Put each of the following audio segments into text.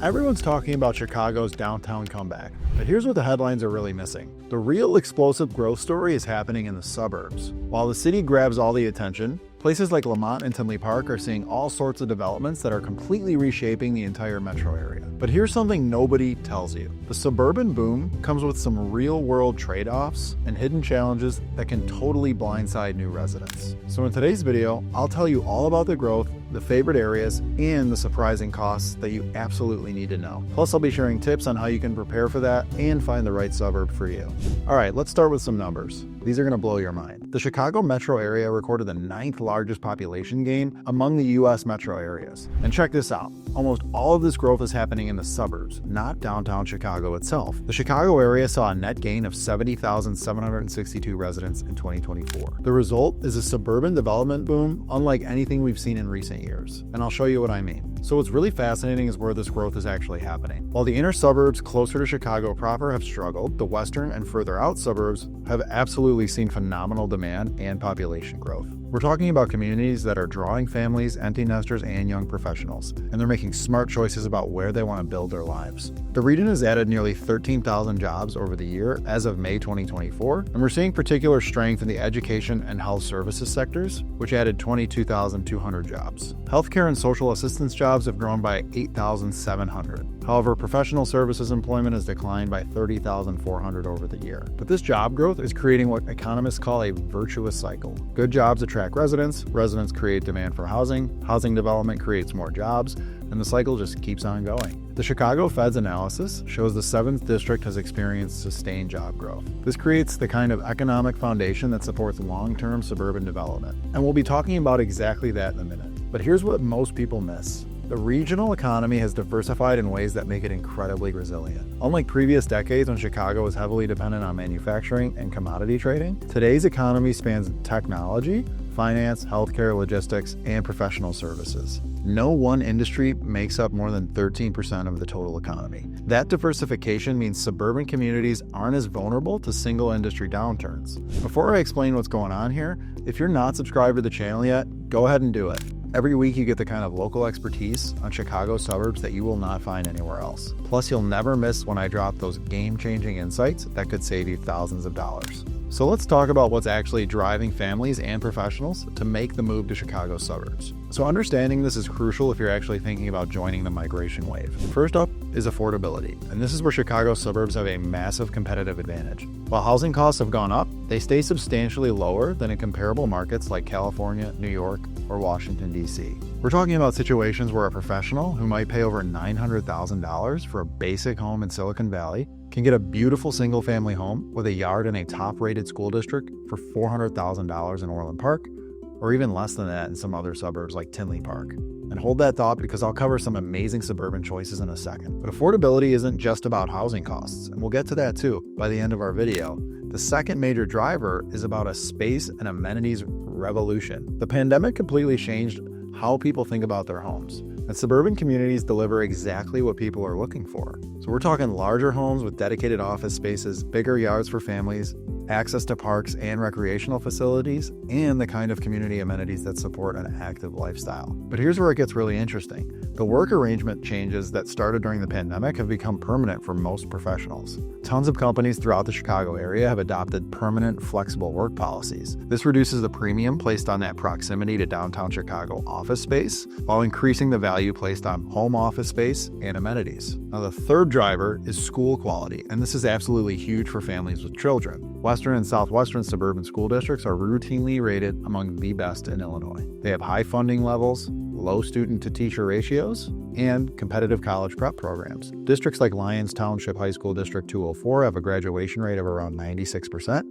Everyone's talking about Chicago's downtown comeback, but here's what the headlines are really missing. The real explosive growth story is happening in the suburbs. While the city grabs all the attention, places like Lemont and Tinley Park are seeing all sorts of developments that are completely reshaping the entire metro area. But here's something nobody tells you. The suburban boom comes with some real-world trade-offs and hidden challenges that can totally blindside new residents. So in today's video, I'll tell you all about the growth, the favorite areas, and the surprising costs that you absolutely need to know. Plus, I'll be sharing tips on how you can prepare for that and find the right suburb for you. All right, let's start with some numbers. These are going to blow your mind. The Chicago metro area recorded the 9th largest population gain among the U.S. metro areas. And check this out. Almost all of this growth is happening in the suburbs, not downtown Chicago itself. The Chicago area saw a net gain of 70,762 residents in 2024. The result is a suburban development boom unlike anything we've seen in recent years. And I'll show you what I mean. So what's really fascinating is where this growth is actually happening. While the inner suburbs closer to Chicago proper have struggled, the western and further out suburbs have absolutely seen phenomenal demand and population growth. We're talking about communities that are drawing families, empty nesters, and young professionals, and they're making smart choices about where they want to build their lives. The region has added nearly 13,000 jobs over the year as of May 2024, and we're seeing particular strength in the education and health services sectors, which added 22,200 jobs. Healthcare and social assistance jobs have grown by 8,700. However, professional services employment has declined by 30,400 over the year. But this job growth is creating what economists call a virtuous cycle. Good jobs attract residents, residents create demand for housing, housing development creates more jobs, and the cycle just keeps on going. The Chicago Fed's analysis shows the 7th district has experienced sustained job growth. This creates the kind of economic foundation that supports long-term suburban development. And we'll be talking about exactly that in a minute. But here's what most people miss. The regional economy has diversified in ways that make it incredibly resilient. Unlike previous decades when Chicago was heavily dependent on manufacturing and commodity trading, today's economy spans technology, finance, healthcare, logistics, and professional services. No one industry makes up more than 13% of the total economy. That diversification means suburban communities aren't as vulnerable to single industry downturns. Before I explain what's going on here, if you're not subscribed to the channel yet, go ahead and do it. Every week you get the kind of local expertise on Chicago suburbs that you will not find anywhere else. Plus, you'll never miss when I drop those game-changing insights that could save you thousands of dollars. So let's talk about what's actually driving families and professionals to make the move to Chicago suburbs. So understanding this is crucial if you're actually thinking about joining the migration wave. First up is affordability, and this is where Chicago suburbs have a massive competitive advantage. While housing costs have gone up, they stay substantially lower than in comparable markets like California, New York, or Washington, D.C. We're talking about situations where a professional who might pay over $900,000 for a basic home in Silicon Valley can get a beautiful single-family home with a yard in a top-rated school district for $400,000 in Orland Park, or even less than that in some other suburbs like Tinley Park. And hold that thought because I'll cover some amazing suburban choices in a second. But affordability isn't just about housing costs, and we'll get to that too by the end of our video. The second major driver is about a space and amenities revolution. The pandemic completely changed how people think about their homes, and suburban communities deliver exactly what people are looking for. So we're talking larger homes with dedicated office spaces, bigger yards for families, access to parks and recreational facilities, and the kind of community amenities that support an active lifestyle. But here's where it gets really interesting. The work arrangement changes that started during the pandemic have become permanent for most professionals. Tons of companies throughout the Chicago area have adopted permanent, flexible work policies. This reduces the premium placed on that proximity to downtown Chicago office space, while increasing the value placed on home office space and amenities. Now, the third driver is school quality, and this is absolutely huge for families with children. Western and southwestern suburban school districts are routinely rated among the best in Illinois. They have high funding levels, low student-to-teacher ratios, and competitive college prep programs. Districts like Lyons Township High School District 204 have a graduation rate of around 96%.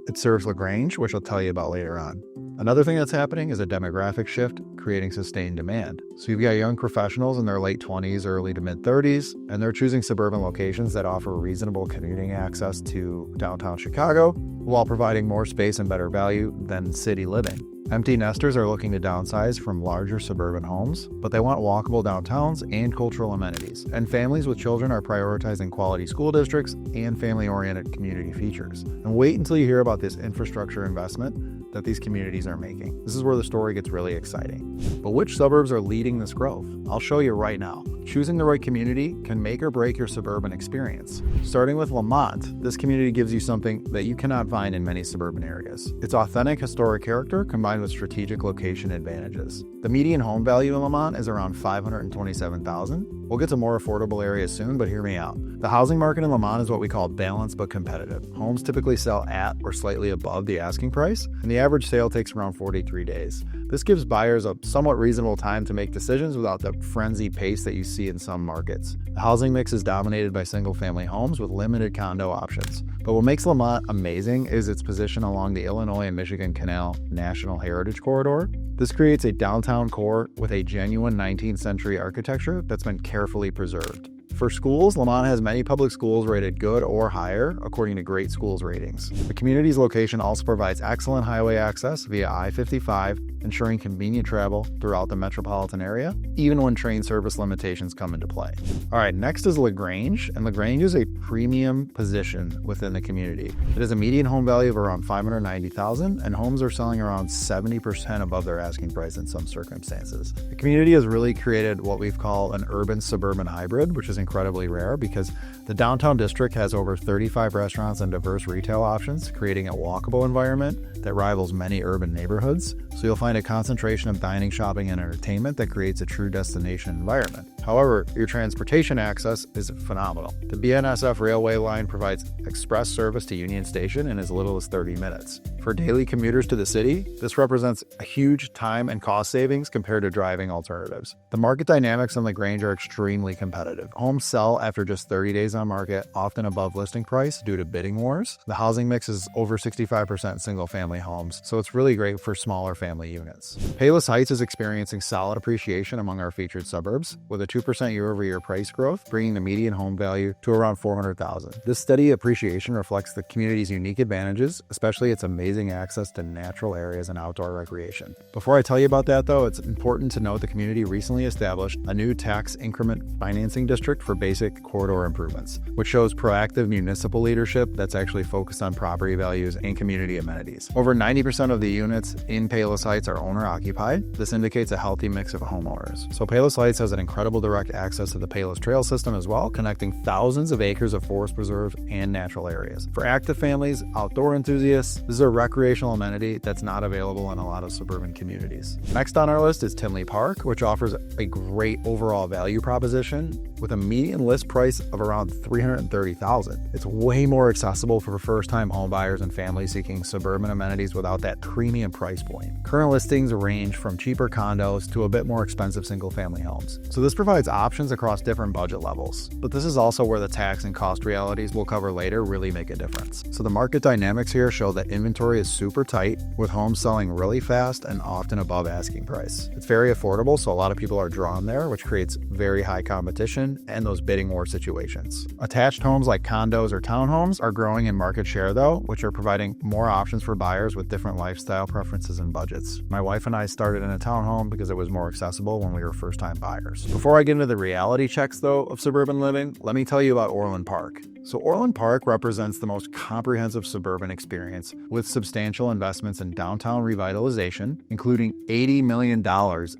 It serves LaGrange, which I'll tell you about later on. Another thing that's happening is a demographic shift, creating sustained demand. So you've got young professionals in their late 20s, early to mid 30s, and they're choosing suburban locations that offer reasonable commuting access to downtown Chicago while providing more space and better value than city living. Empty nesters are looking to downsize from larger suburban homes, but they want walkable downtowns and cultural amenities. And families with children are prioritizing quality school districts and family-oriented community features. And wait until you hear about this infrastructure investment that these communities are making. This is where the story gets really exciting. But which suburbs are leading this growth? I'll show you right now. Choosing the right community can make or break your suburban experience. Starting with Lemont, this community gives you something that you cannot find in many suburban areas. Its authentic historic character combined with strategic location advantages. The median home value in Lemont is around $527,000. We'll get to more affordable areas soon, but hear me out. The housing market in Lemont is what we call balanced but competitive. Homes typically sell at or slightly above the asking price, and the average sale takes around 43 days. This gives buyers a somewhat reasonable time to make decisions without the frenzied pace that you see in some markets. The housing mix is dominated by single-family homes with limited condo options. But what makes Lemont amazing is its position along the Illinois and Michigan Canal National Heritage Corridor. This creates a downtown core with a genuine 19th century architecture that's been carefully preserved. For schools, Lemont has many public schools rated good or higher, according to Great Schools ratings. The community's location also provides excellent highway access via I-55, ensuring convenient travel throughout the metropolitan area, even when train service limitations come into play. All right, next is LaGrange, and LaGrange is a premium position within the community. It has a median home value of around $590,000, and homes are selling around 70% above their asking price in some circumstances. The community has really created what we've called an urban-suburban hybrid, which is incredibly rare because the downtown district has over 35 restaurants and diverse retail options, creating a walkable environment that rivals many urban neighborhoods. So you'll find a concentration of dining, shopping, and entertainment that creates a true destination environment. However, your transportation access is phenomenal. The BNSF railway line provides express service to Union Station in as little as 30 minutes. For daily commuters to the city, this represents a huge time and cost savings compared to driving alternatives. The market dynamics on LaGrange are extremely competitive. Homes sell after just 30 days on market, often above listing price due to bidding wars. The housing mix is over 65% single-family homes, so it's really great for smaller family units. Palos Heights is experiencing solid appreciation among our featured suburbs, with a 2% year-over-year price growth, bringing the median home value to around $400,000. This steady appreciation reflects the community's unique advantages, especially its amazing access to natural areas and outdoor recreation. Before I tell you about that, though, it's important to note the community recently established a new tax increment financing district for basic corridor improvements, which shows proactive municipal leadership that's actually focused on property values and community amenities. Over 90% of the units in Palos Heights are owner-occupied. This indicates a healthy mix of homeowners. So Palos Heights has an incredible direct access to the Palos Trail system as well, connecting thousands of acres of forest preserve and natural areas. For active families, outdoor enthusiasts, this is a recreational amenity that's not available in a lot of suburban communities. Next on our list is Tinley Park, which offers a great overall value proposition with a median list price of around $330,000. It's way more accessible for first-time homebuyers and families seeking suburban amenities without that premium price point. Current listings range from cheaper condos to a bit more expensive single-family homes. So this provides options across different budget levels. But this is also where the tax and cost realities we'll cover later really make a difference. So the market dynamics here show that inventory is super tight, with homes selling really fast and often above asking price. It's very affordable, so a lot of people are drawn there, which creates very high competition and those bidding war situations. Attached homes like condos or townhomes are growing in market share though, which are providing more options for buyers with different lifestyle preferences and budgets. My wife and I started in a townhome because it was more accessible when we were first-time buyers. Before I get into the reality checks though of suburban living, let me tell you about Orland Park. So Orland Park represents the most comprehensive suburban experience with substantial investments in downtown revitalization, including $80 million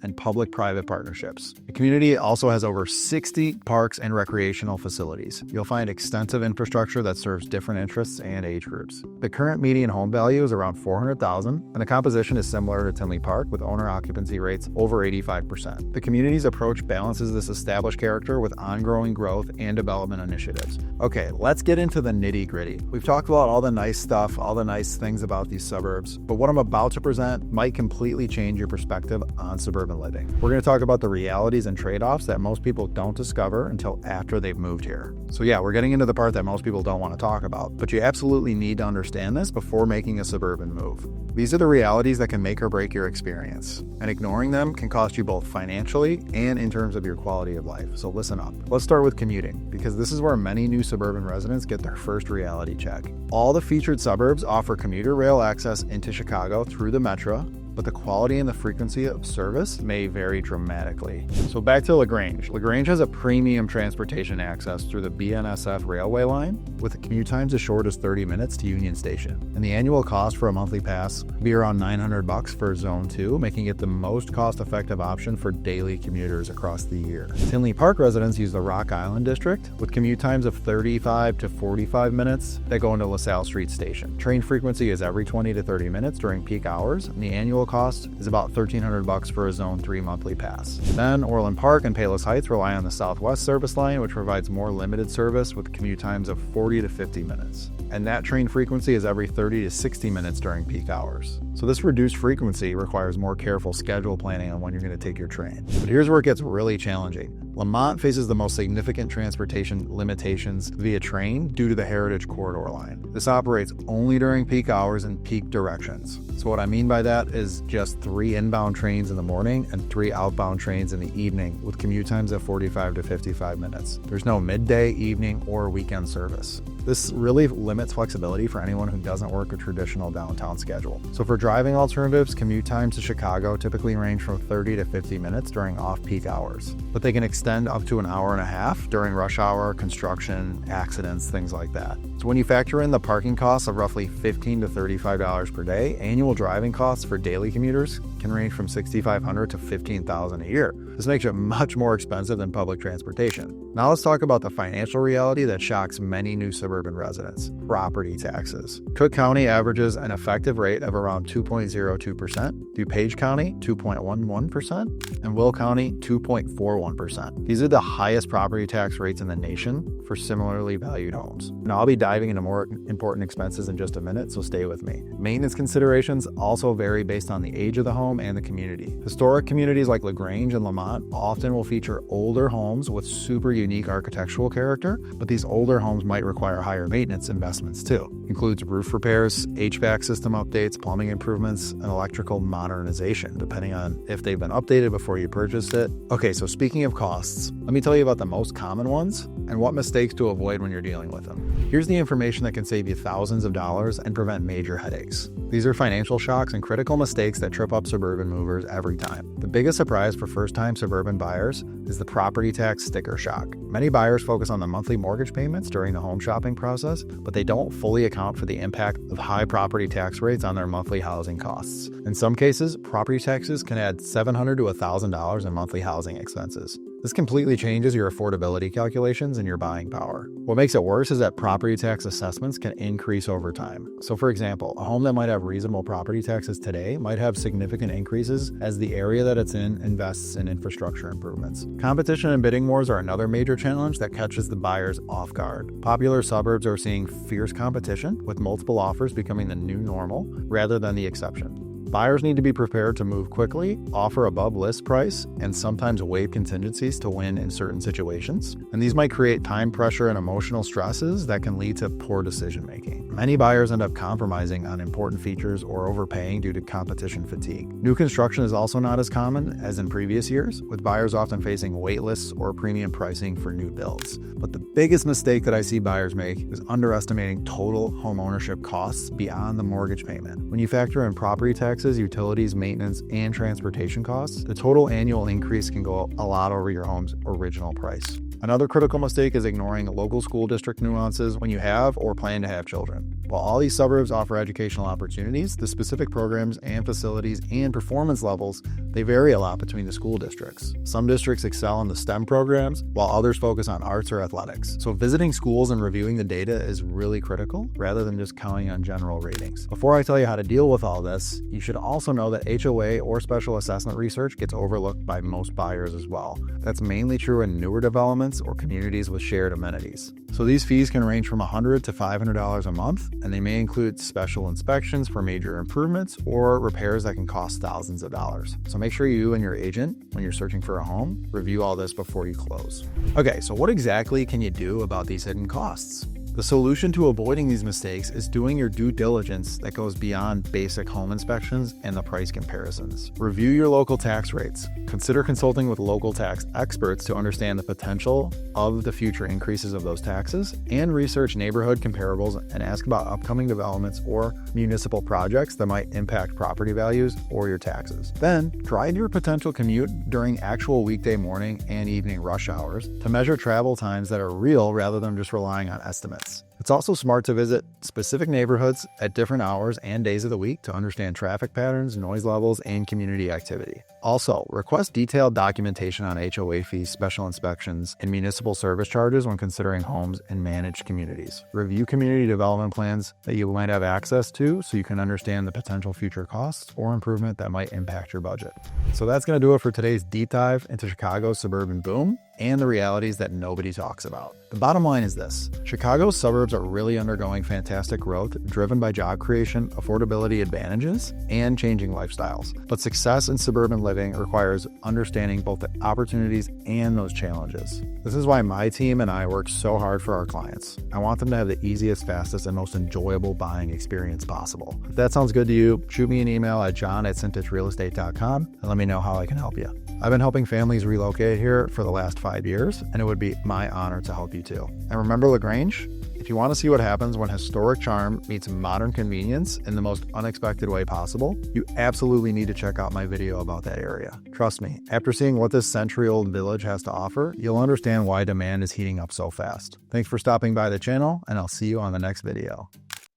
in public-private partnerships. The community also has over 60 parks and recreational facilities. You'll find extensive infrastructure that serves different interests and age groups. The current median home value is around $400,000, and the composition is similar to Tinley Park with owner occupancy rates over 85%. The community's approach balances this established character with ongoing growth and development initiatives. Okay, let's get into the nitty-gritty. We've talked about all the nice stuff, all the nice things about these suburbs, but what I'm about to present might completely change your perspective on suburban living. We're going to talk about the realities and trade-offs that most people don't discover until after they've moved here. So yeah, we're getting into the part that most people don't want to talk about, but you absolutely need to understand this before making a suburban move. These are the realities that can make or break your experience, and ignoring them can cost you both financially and in terms of your quality of life. So listen up. Let's start with commuting, because this is where many new suburban residents get their first reality check. All the featured suburbs offer commuter rail access into Chicago through the metro, but the quality and the frequency of service may vary dramatically. So back to LaGrange. LaGrange has a premium transportation access through the BNSF railway line, with the commute times as short as 30 minutes to Union Station. And the annual cost for a monthly pass would be around $900 for Zone 2, making it the most cost-effective option for daily commuters across the year. Tinley Park residents use the Rock Island District, with commute times of 35 to 45 minutes that go into LaSalle Street Station. Train frequency is every 20 to 30 minutes during peak hours, and the annual cost is about $1,300 for a Zone 3 monthly pass. Then, Orland Park and Palos Heights rely on the Southwest service line, which provides more limited service with commute times of 40 to 50 minutes. And that train frequency is every 30 to 60 minutes during peak hours. So this reduced frequency requires more careful schedule planning on when you're going to take your train. But here's where it gets really challenging. Lemont faces the most significant transportation limitations via train due to the Heritage Corridor line. This operates only during peak hours and peak directions. So what I mean by that is just 3 inbound trains in the morning and 3 outbound trains in the evening with commute times of 45 to 55 minutes. There's no midday, evening, or weekend service. This really limits flexibility for anyone who doesn't work a traditional downtown schedule. So for driving alternatives, commute times to Chicago typically range from 30 to 50 minutes during off-peak hours, but they can extend up to an hour and a half during rush hour, construction, accidents, things like that. So when you factor in the parking costs of roughly $15 to $35 per day, annual driving costs for daily commuters can range from $6,500 to $15,000 a year. This makes it much more expensive than public transportation. Now let's talk about the financial reality that shocks many new suburban residents: property taxes. Cook County averages an effective rate of around 2.02%, DuPage County 2.11%, and Will County 2.41%. These are the highest property tax rates in the nation for similarly valued homes. Now I'll be diving into more important expenses in just a minute, so stay with me. Maintenance considerations also vary based on the age of the home and the community. Historic communities like LaGrange and Lemont often will feature older homes with super unique architectural character, but these older homes might require higher maintenance investments too. Includes roof repairs, HVAC system updates, plumbing improvements, and electrical modernization, depending on if they've been updated before you purchased it. Okay, so speaking of costs, let me tell you about the most common ones and what mistakes to avoid when you're dealing with them. Here's the information that can save you thousands of dollars and prevent major headaches. These are financial shocks and critical mistakes that trip up suburban movers every time. The biggest surprise for first-time suburban buyers is the property tax sticker shock. Many buyers focus on the monthly mortgage payments during the home shopping process, but they don't fully account for the impact of high property tax rates on their monthly housing costs. In some cases, property taxes can add $700 to $1,000 in monthly housing expenses. This completely changes your affordability calculations and your buying power. What makes it worse is that property tax assessments can increase over time. So for example, a home that might have reasonable property taxes today might have significant increases as the area that it's in invests in infrastructure improvements. Competition and bidding wars are another major challenge that catches the buyers off guard. Popular suburbs are seeing fierce competition, with multiple offers becoming the new normal rather than the exception. Buyers need to be prepared to move quickly, offer above list price, and sometimes waive contingencies to win in certain situations. And these might create time pressure and emotional stresses that can lead to poor decision making. Many buyers end up compromising on important features or overpaying due to competition fatigue. New construction is also not as common as in previous years, with buyers often facing wait lists or premium pricing for new builds. But the biggest mistake that I see buyers make is underestimating total home ownership costs beyond the mortgage payment. When you factor in property taxes, utilities, maintenance, and transportation costs, the total annual increase can go a lot over your home's original price. Another critical mistake is ignoring local school district nuances when you have or plan to have children. While all these suburbs offer educational opportunities, the specific programs and facilities and performance levels, they vary a lot between the school districts. Some districts excel in the STEM programs, while others focus on arts or athletics. So visiting schools and reviewing the data is really critical, rather than just counting on general ratings. Before I tell you how to deal with all this, you should also know that HOA or special assessment research gets overlooked by most buyers as well. That's mainly true in newer developments or communities with shared amenities. So these fees can range from $100 to $500 a month, and they may include special inspections for major improvements or repairs that can cost thousands of dollars. So make sure you and your agent, when you're searching for a home, review all this before you close. Okay, so what exactly can you do about these hidden costs? The solution to avoiding these mistakes is doing your due diligence that goes beyond basic home inspections and the price comparisons. Review your local tax rates. Consider consulting with local tax experts to understand the potential of the future increases of those taxes, and research neighborhood comparables and ask about upcoming developments or municipal projects that might impact property values or your taxes. Then, drive your potential commute during actual weekday morning and evening rush hours to measure travel times that are real rather than just relying on estimates. It's also smart to visit specific neighborhoods at different hours and days of the week to understand traffic patterns, noise levels, and community activity. Also, request detailed documentation on HOA fees, special inspections, and municipal service charges when considering homes in managed communities. Review community development plans that you might have access to so you can understand the potential future costs or improvement that might impact your budget. So that's going to do it for today's deep dive into Chicago's suburban boom and the realities that nobody talks about. The bottom line is this: Chicago's suburbs are really undergoing fantastic growth, driven by job creation, affordability advantages, and changing lifestyles. But success in suburban living requires understanding both the opportunities and those challenges. This is why my team and I work so hard for our clients. I want them to have the easiest, fastest, and most enjoyable buying experience possible. If that sounds good to you, shoot me an email at john@syntagerealestate.com and let me know how I can help you. I've been helping families relocate here for the last 5 years, and it would be my honor to help you too. And remember LaGrange? If you want to see what happens when historic charm meets modern convenience in the most unexpected way possible, you absolutely need to check out my video about that area. Trust me, after seeing what this century-old village has to offer, you'll understand why demand is heating up so fast. Thanks for stopping by the channel, and I'll see you on the next video.